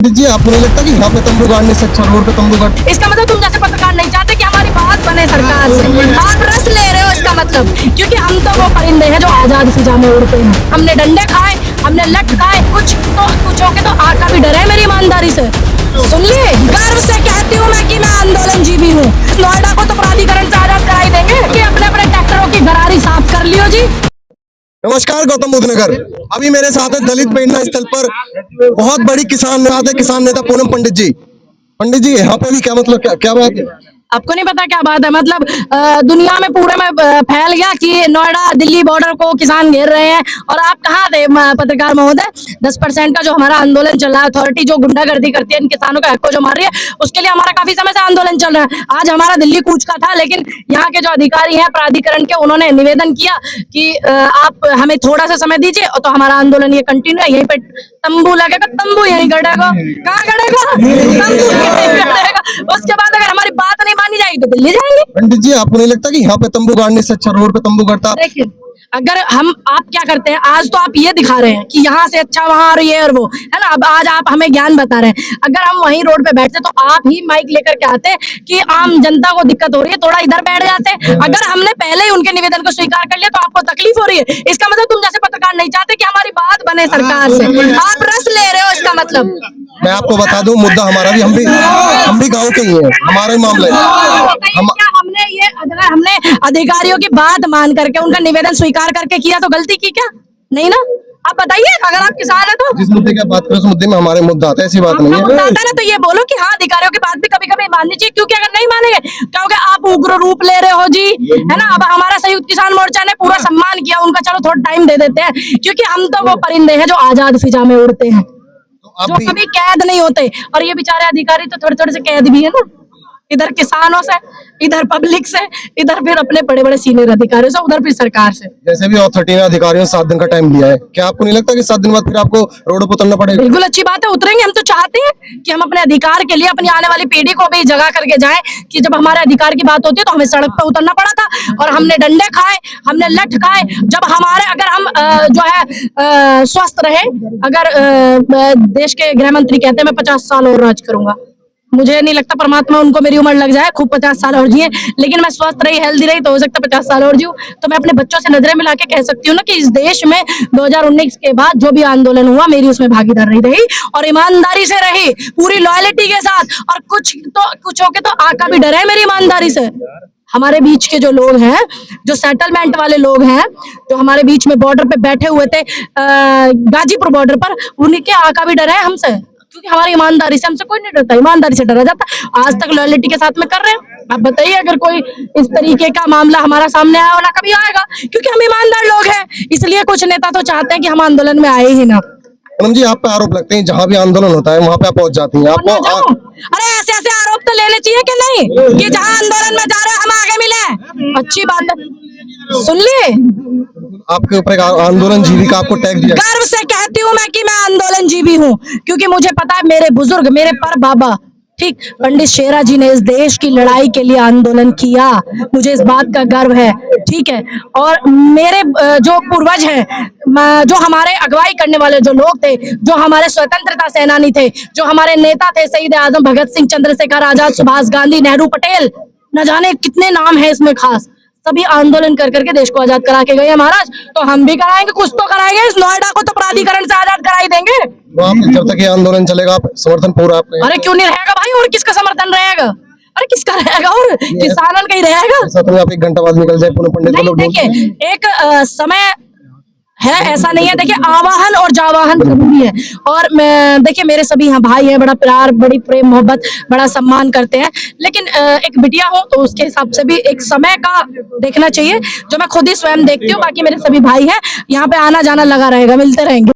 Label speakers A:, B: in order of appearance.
A: जी आपको नहीं लगता कि यहाँ पे तंबू गाड़ने से अच्छा रोड पे तंबू गाड़।
B: इसका मतलब तुम जैसे पत्रकार नहीं चाहते कि हमारी बात बने सरकार से, आप रस ले रहे हो इसका मतलब। क्योंकि हम तो वो परिंदे हैं जो आजाद फिजा में उड़ते हैं। हमने डंडे खाए, हमने लठ खाए, कुछ हो के तो आका भी डरे मेरी ईमानदारी से। सुन लिए, गर्व से कहती हूँ मैं कि मैं आंदोलन जीवी हूँ। नोएडा को तो प्राधिकरण से आजाद कराई देंगे कि अपने अपने ट्रैक्टरों की गरारी साफ कर लियो जी।
A: नमस्कार, गौतम बुद्ध नगर। अभी मेरे साथ है दलित प्रेरणा स्थल पर बहुत बड़ी किसान नेता पूनम पंडित जी। पंडित जी यहाँ पे भी क्या मतलब क्या बात है?
B: आपको नहीं पता क्या बात है? मतलब दुनिया में पूरे में फैल गया कि नोएडा दिल्ली बॉर्डर को किसान घेर रहे हैं। और आप कहाँ थे पत्रकार महोदय? 10% का जो हमारा आंदोलन चल रहा है, अथॉरिटी जो गुंडागर्दी करती है इन किसानों का हक को जो मार रही है, उसके लिए हमारा काफी समय से आंदोलन चल रहा है। आज हमारा दिल्ली कूच का था, लेकिन यहाँ के जो अधिकारी हैं प्राधिकरण के, उन्होंने निवेदन किया कि आप हमें थोड़ा सा समय दीजिए, तो हमारा आंदोलन ये कंटिन्यू है। यहीं पे तंबू लगेगा, तंबू यहीं गड़ेगा। कहाँ गड़ेगा? तंबू यहीं गड़ेगा। उसके बाद अगर हमारी बात नहीं मानी जाएगी तो दिल्ली जाएंगे।
A: पंडित जी आपको नहीं लगता कि यहाँ पे तंबू गाड़ने से अच्छा रोड पे तंबू गाड़ता?
B: देखिए, अगर आप क्या करते हैं, आज तो आप ये दिखा रहे हैं कि यहाँ से अच्छा वहां और ये और वो है ना। अब आज आप हमें ज्ञान बता रहे हैं। अगर हम वहीं रोड पे बैठते तो आप ही माइक लेकर के आते कि आम जनता को दिक्कत हो रही है, थोड़ा इधर बैठ जाते। अगर हमने पहले ही उनके निवेदन को स्वीकार कर लिया तो आपको तकलीफ हो रही है। इसका मतलब तुम जैसे पत्रकार नहीं चाहते कि हमारी बात बने सरकार से, आप रस ले रहे हो इसका मतलब।
A: मैं आपको बता दूं, मुद्दा हमारा भी, हम भी गाँव के ही है, हमारा ही मामला है।
B: हमने अधिकारियों की बात मान करके उनका निवेदन स्वीकार करके किया तो गलती की क्या? नहीं ना। आप बताइए, अगर आप किसान है तो
A: जिस मुद्दे की बात करें उस मुद्दे में हमारे मुद्दा आता है, ऐसी बात नहीं है।
B: मुद्दा आता है ना, तो ये बोलो कि हाँ अधिकारियों की बात भी कभी कभी माननी चाहिए। क्योंकि अगर नहीं मानेंगे क्योंकि आप उग्र रूप ले रहे हो जी, है ना। अब हमारा संयुक्त किसान मोर्चा ने पूरा सम्मान किया उनका, चलो थोड़ा टाइम दे देते हैं। क्योंकि हम तो वो परिंदे हैं जो आजाद फिजा में उड़ते हैं, जो कभी कैद नहीं होते। और ये बेचारे अधिकारी तो थोड़े थोड़े से कैद भी है ना, इधर किसानों से, इधर पब्लिक से, इधर फिर अपने बड़े बड़े सीनियर अधिकारियों से, उधर फिर सरकार से।
A: जैसे भी अथॉरिटी ने अधिकारियों से 7 दिन का टाइम लिया है, क्या आपको नहीं लगता कि 7 दिन बाद फिर आपको रोड पर उतरना पड़ेगा?
B: बिल्कुल अच्छी बात है, उतरेंगे। हम तो चाहते हैं कि हम अपने अधिकार के लिए अपनी आने वाली पीढ़ी को भी जगा करके जाएं कि जब हमारे अधिकार की बात होती है तो हमें सड़क पर उतरना पड़ा था और हमने डंडे खाए, हमने लठ खाए। जब हमारे, अगर हम जो है स्वस्थ रहे, अगर देश के गृह मंत्री कहते हैं मैं 50 साल और राज करूंगा, मुझे नहीं लगता परमात्मा उनको मेरी उम्र लग जाए, खूब 50 साल और जिए, लेकिन मैं स्वस्थ रही, हेल्दी रही तो हो सकता 50 साल और जीऊं। तो मैं अपने बच्चों से नजरें मिला के कह सकती हूँ ना कि इस देश में 2019 के बाद जो भी आंदोलन हुआ, मेरी उसमें भागीदार रही और ईमानदारी से रही, पूरी लॉयल्टी के साथ। और कुछ हो के तो आका भी डरे मेरी ईमानदारी से। हमारे बीच के जो लोग हैं, जो सेटलमेंट वाले लोग हैं, जो हमारे बीच में बॉर्डर पे बैठे हुए थे, गाजीपुर बॉर्डर पर, उनके आका भी डरे हमसे। क्योंकि हमारी ईमानदारी से हमसे कोई नहीं डरता, ईमानदारी से डरा जाता। आज तक लॉयल्टी के साथ में कर रहे हैं। आप बताइए, अगर कोई इस तरीके का मामला हमारा सामने आया हो ना, कभी आएगा, क्योंकि हम ईमानदार लोग हैं। इसलिए कुछ नेता तो चाहते हैं कि हम आंदोलन में आए ही ना।
A: पूनम जी, आप पे आरोप लगते हैं जहाँ भी आंदोलन होता है वहाँ पे आप पहुँच जाती हैं। आपको
B: अरे ऐसे आरोप तो लेने चाहिए कि नहीं, कि जहाँ आंदोलन में जा रहे हैं हम आगे मिले। अच्छी बात है, सुन लिए,
A: आपके ऊपर आंदोलन जीवी का आपको टैग दिया।
B: गर्व से कहती हूँ मैं कि मैं आंदोलन जीवी हूँ। क्योंकि मुझे पता है मेरे बुजुर्ग, मेरे पर बाबा, ठीक, पंडित शेरा जी ने इस देश की लड़ाई के लिए आंदोलन किया। मुझे इस बात का गर्व है, ठीक है। और मेरे जो पूर्वज हैं, जो हमारे अगुवाई करने वाले जो लोग थे, जो हमारे स्वतंत्रता सेनानी थे, जो हमारे नेता थे, शहीद आजम भगत सिंह, चंद्रशेखर आजाद, सुभाष गांधी, नेहरू, पटेल, न जाने कितने नाम है इसमें खास, सभी आंदोलन कर करके देश को आजाद करा के गए महाराज। तो हम भी कराएंगे, कुछ तो कराएंगे। इस नोएडा को तो प्राधिकरण से आजाद कराई देंगे।
A: तो आप जब तक ये आंदोलन चलेगा आप समर्थन पूरा आपका?
B: अरे क्यों नहीं रहेगा भाई, और किसका समर्थन रहेगा? अरे किसका रहेगा, और किसानों का ही रहेगा।
A: तो आप 1 घंटा बाद निकल जाए पूनम पंडित को लोग।
B: देखिए, एक समय है, ऐसा नहीं है। देखिए, आवाहन और जावाहन जरूरी है। और देखिए, मेरे सभी यहाँ भाई हैं, बड़ा प्यार, बड़ी प्रेम मोहब्बत, बड़ा सम्मान करते हैं। लेकिन एक बिटिया हूँ तो उसके हिसाब से भी एक समय का देखना चाहिए, जो मैं खुद ही स्वयं देखती हूँ। बाकी मेरे सभी भाई हैं, यहाँ पे आना जाना लगा रहेगा, मिलते रहेंगे।